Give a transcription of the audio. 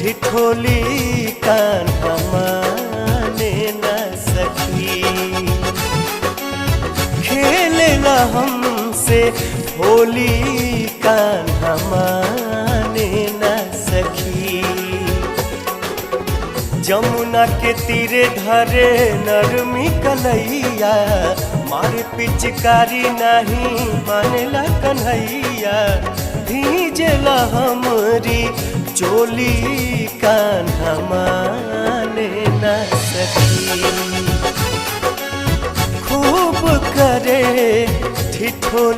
ठिठोली कान्हा माने न सखी। खेले न हमसे होली कान्हा माने न सखी। जमुना के तीरे धरे नरमी कलैया, मारे पिचकारी नहीं मानेला कन्हैया। भीजला हमरी चोली कान्हा माने न सखी। खूब करे ठिठोली